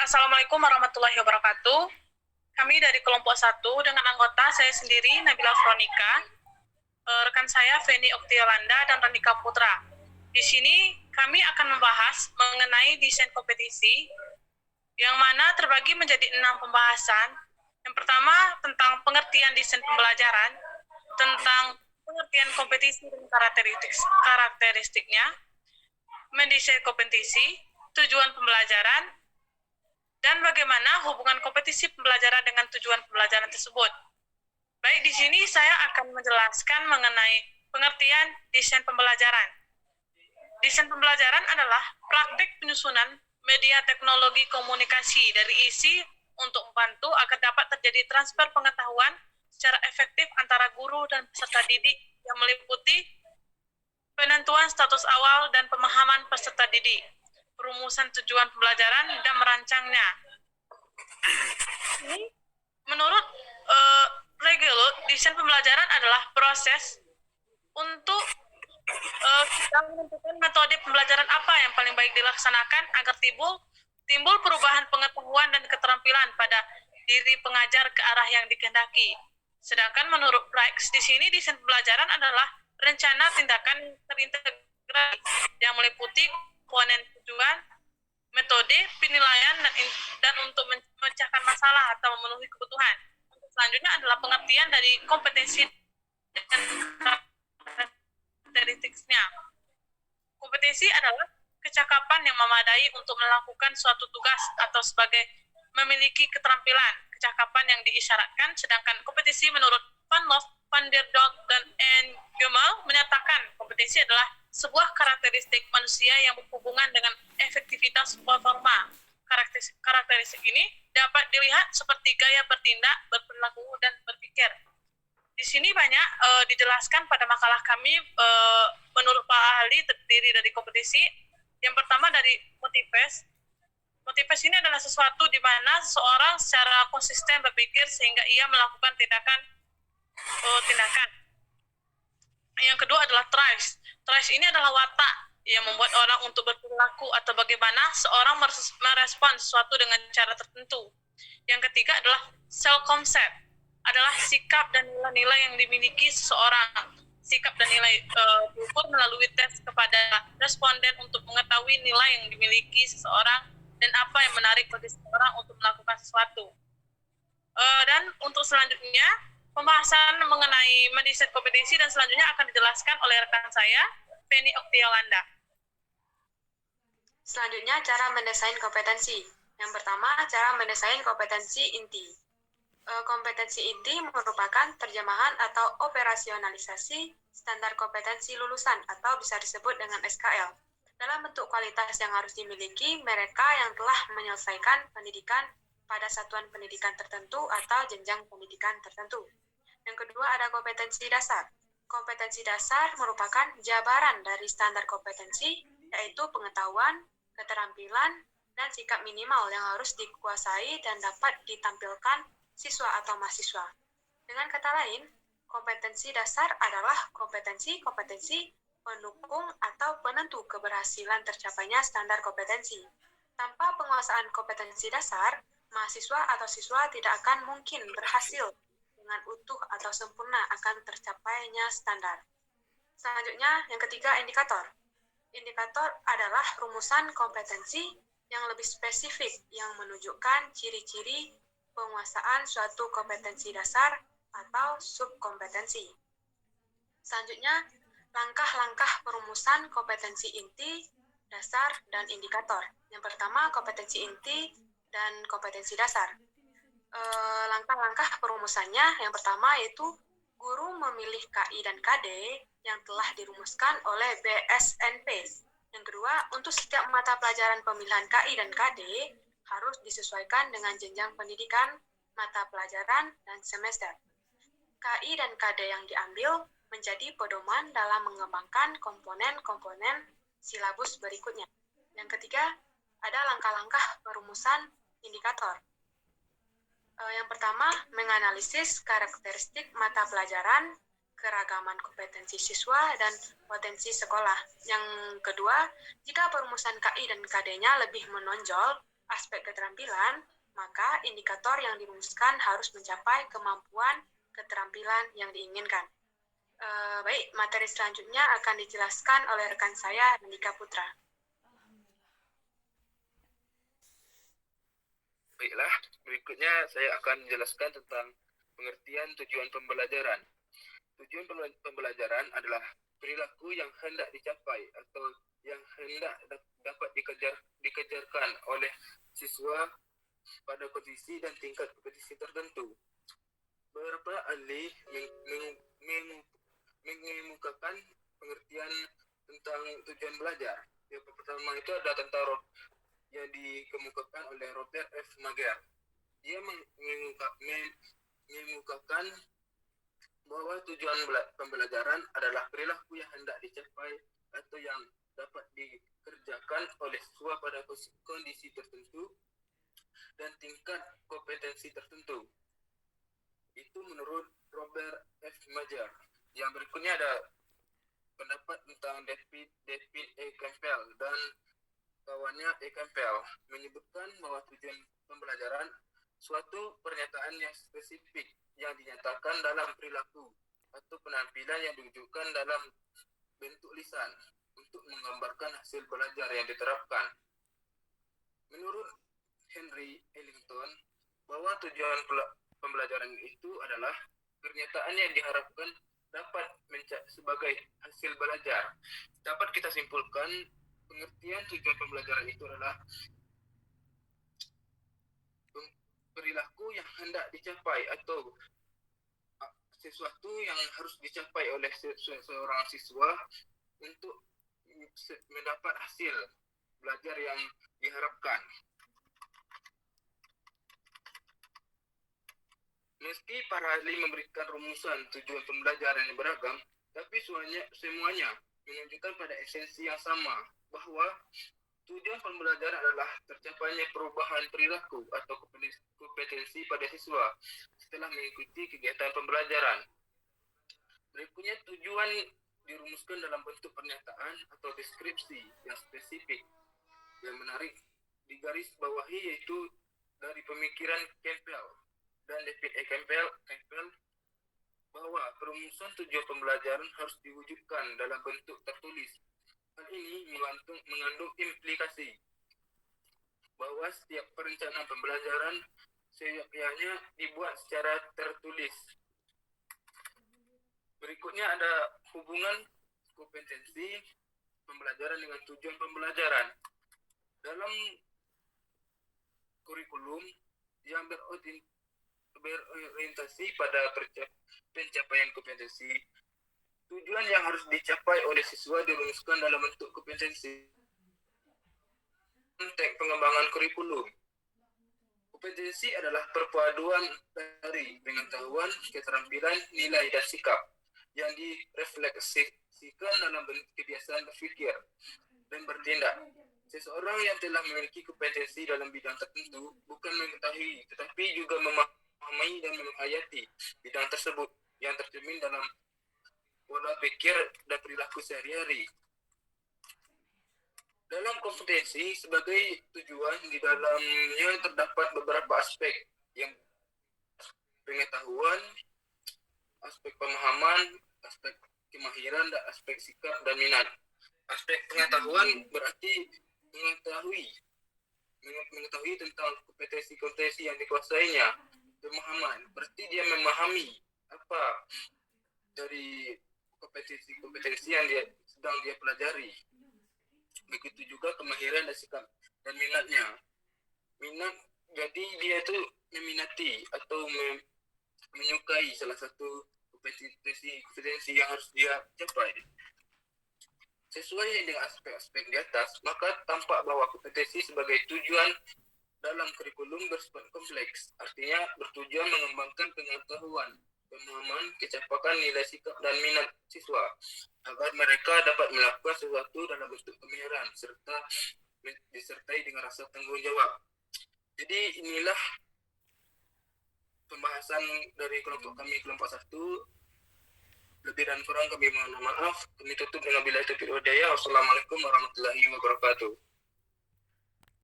Assalamualaikum warahmatullahi wabarakatuh. Kami dari kelompok 1 dengan anggota saya sendiri, Nabila Fronika, rekan saya Feni Oktiolanda dan Ranika Putra. Di sini kami akan membahas mengenai desain kompetisi, yang mana terbagi menjadi 6 pembahasan. Yang pertama tentang pengertian desain pembelajaran, tentang pengertian kompetisi dan karakteristiknya, mendesain kompetisi, tujuan pembelajaran, dan bagaimana hubungan kompetisi pembelajaran dengan tujuan pembelajaran tersebut. Baik, di sini saya akan menjelaskan mengenai pengertian desain pembelajaran. Desain pembelajaran adalah praktik penyusunan media teknologi komunikasi dari isi untuk membantu agar dapat terjadi transfer pengetahuan secara efektif antara guru dan peserta didik yang meliputi penentuan status awal dan pemahaman peserta didik, perumusan tujuan pembelajaran, dan merancangnya. Ini menurut Regulo, desain pembelajaran adalah proses untuk kita menentukan metode pembelajaran apa yang paling baik dilaksanakan agar timbul perubahan pengetahuan dan keterampilan pada diri pengajar ke arah yang dikehendaki. Sedangkan menurut Briggs, di sini desain pembelajaran adalah rencana tindakan terintegrasi yang meliputi komponen tujuan, metode, penilaian, dan untuk memecahkan masalah atau memenuhi kebutuhan. Selanjutnya adalah pengertian dari kompetensi dan karakteristiknya. Kompetensi adalah kecakapan yang memadai untuk melakukan suatu tugas atau sebagai memiliki keterampilan, kecakapan yang diisyaratkan, sedangkan kompetensi menurut Van Loof, Van der Donk, dan N. Gemmel menyatakan kompetensi adalah sebuah karakteristik manusia yang berhubungan dengan efektivitas performa. Karakteristik ini dapat dilihat seperti gaya bertindak, berperilaku, dan berpikir. Di sini banyak dijelaskan pada makalah kami menurut Pak ahli terdiri dari kompetensi. Yang pertama dari motivasi. Motivasi ini adalah sesuatu di mana seseorang secara konsisten berpikir sehingga ia melakukan tindakan. Yang kedua adalah drive. Drive ini adalah watak yang membuat orang untuk berperilaku atau bagaimana seorang merespon sesuatu dengan cara tertentu. Yang ketiga adalah self-concept, adalah sikap dan nilai-nilai yang dimiliki seseorang. Sikap dan nilai diukur melalui tes kepada responden untuk mengetahui nilai yang dimiliki seseorang dan apa yang menarik bagi seseorang untuk melakukan sesuatu. Dan untuk selanjutnya, pembahasan mengenai mendesain kompetensi dan selanjutnya akan dijelaskan oleh rekan saya, Feni Oktiolanda. Selanjutnya, cara mendesain kompetensi. Yang pertama, cara mendesain kompetensi inti. Kompetensi inti merupakan terjemahan atau operasionalisasi standar kompetensi lulusan atau bisa disebut dengan SKL. Dalam bentuk kualitas yang harus dimiliki mereka yang telah menyelesaikan pendidikan pada satuan pendidikan tertentu atau jenjang pendidikan tertentu. Yang kedua ada kompetensi dasar. Kompetensi dasar merupakan jabaran dari standar kompetensi, yaitu pengetahuan, keterampilan, dan sikap minimal yang harus dikuasai dan dapat ditampilkan siswa atau mahasiswa. Dengan kata lain, kompetensi dasar adalah kompetensi-kompetensi pendukung atau penentu keberhasilan tercapainya standar kompetensi. Tanpa penguasaan kompetensi dasar, mahasiswa atau siswa tidak akan mungkin berhasil dengan utuh atau sempurna akan tercapainya standar. Selanjutnya, yang ketiga, indikator. Indikator adalah rumusan kompetensi yang lebih spesifik yang menunjukkan ciri-ciri penguasaan suatu kompetensi dasar atau subkompetensi. Selanjutnya, langkah-langkah perumusan kompetensi inti, dasar, dan indikator. Yang pertama, kompetensi inti dan kompetensi dasar. Langkah-langkah perumusannya, yang pertama yaitu guru memilih KI dan KD yang telah dirumuskan oleh BSNP. Yang kedua, untuk setiap mata pelajaran pemilihan KI dan KD harus disesuaikan dengan jenjang pendidikan, mata pelajaran, dan semester. KI dan KD yang diambil menjadi pedoman dalam mengembangkan komponen-komponen silabus berikutnya. Yang ketiga, ada langkah-langkah perumusan indikator. Yang pertama, menganalisis karakteristik mata pelajaran, keragaman kompetensi siswa, dan potensi sekolah. Yang kedua, jika perumusan KI dan KD-nya lebih menonjol, aspek keterampilan, maka indikator yang dirumuskan harus mencapai kemampuan keterampilan yang diinginkan. Baik, materi selanjutnya akan dijelaskan oleh rekan saya, Randika Putra. Baiklah, berikutnya saya akan menjelaskan tentang pengertian tujuan pembelajaran. Tujuan pembelajaran adalah perilaku yang hendak dicapai atau yang hendak dapat dikejarkan oleh siswa pada kondisi dan tingkat kompetisi tertentu. Beberapa ahli mengemukakan pengertian tentang tujuan belajar. Yang pertama itu ada tentang yang dikemukakan oleh Robert F. Mager. Dia mengemukakan bahwa tujuan pembelajaran adalah perilaku yang hendak dicapai atau yang dapat dikerjakan oleh siswa pada kondisi tertentu dan tingkat kompetensi tertentu. Itu menurut Robert F. Mager. Yang berikutnya ada pendapat tentang David A. Campbell dan kawannya A. Campbell menyebutkan bahwa tujuan pembelajaran suatu pernyataan yang spesifik yang dinyatakan dalam perilaku atau penampilan yang diwujudkan dalam bentuk lisan untuk menggambarkan hasil belajar yang diterapkan. Menurut Henry Ellington, bahwa tujuan pembelajaran itu adalah pernyataan yang diharapkan dapat sebagai hasil belajar. Dapat kita simpulkan pengertian tujuan pembelajaran itu adalah perilaku yang hendak dicapai atau sesuatu yang harus dicapai oleh seorang siswa untuk mendapat hasil belajar yang diharapkan. Meski para ahli memberikan rumusan tujuan pembelajaran yang beragam, tapi semuanya menunjukkan pada esensi yang sama, bahwa tujuan pembelajaran adalah tercapainya perubahan perilaku atau kompetensi pada siswa setelah mengikuti kegiatan pembelajaran. Berikutnya, tujuan dirumuskan dalam bentuk pernyataan atau deskripsi yang spesifik. Yang menarik digaris bawahi yaitu dari pemikiran Campbell dan David A. Campbell bahwa perumusan tujuan pembelajaran harus diwujudkan dalam bentuk tertulis. Hal ini mengandung implikasi bahwa setiap perencanaan pembelajaran seyogyanya dibuat secara tertulis. Berikutnya ada hubungan kompetensi pembelajaran dengan tujuan pembelajaran. Dalam kurikulum yang berorientasi pada pencapaian kompetensi, tujuan yang harus dicapai oleh siswa dirumuskan dalam bentuk kompetensi. Konteks pengembangan kurikulum. Kompetensi adalah perpaduan dari pengetahuan, keterampilan, nilai, dan sikap yang direfleksikan dalam kebiasaan berpikir dan bertindak. Seseorang yang telah memiliki kompetensi dalam bidang tertentu bukan mengetahui, tetapi juga memahami dan menghayati bidang tersebut yang tercermin dalam pola pikir dan perilaku sehari-hari. Dalam kompetensi sebagai tujuan, di dalamnya terdapat beberapa aspek yang pengetahuan, aspek pemahaman, aspek kemahiran, dan aspek sikap dan minat. Aspek pengetahuan berarti mengetahui tentang kompetensi-kompetensi yang dikuasainya. Pemahaman berarti dia memahami apa dari kompetensi yang sedang dia pelajari. Begitu juga kemahiran dan sikap dan minatnya. Minat, jadi dia itu meminati atau menyukai salah satu kompetensi yang harus dia capai. Sesuai dengan aspek-aspek di atas, maka tampak bahwa kompetensi sebagai tujuan dalam kurikulum bersifat kompleks. Artinya bertujuan mengembangkan pengetahuan, pemahaman, kecepatan, nilai sikap, dan minat siswa agar mereka dapat melakukan sesuatu dalam bentuk kemahiran serta disertai dengan rasa tanggung jawab. Jadi inilah pembahasan dari kelompok kami, kelompok 1. Lebih dan kurang kami mohon maaf. Kami tutup dengan billahi taufiq wal hidayah. Wassalamualaikum warahmatullahi wabarakatuh.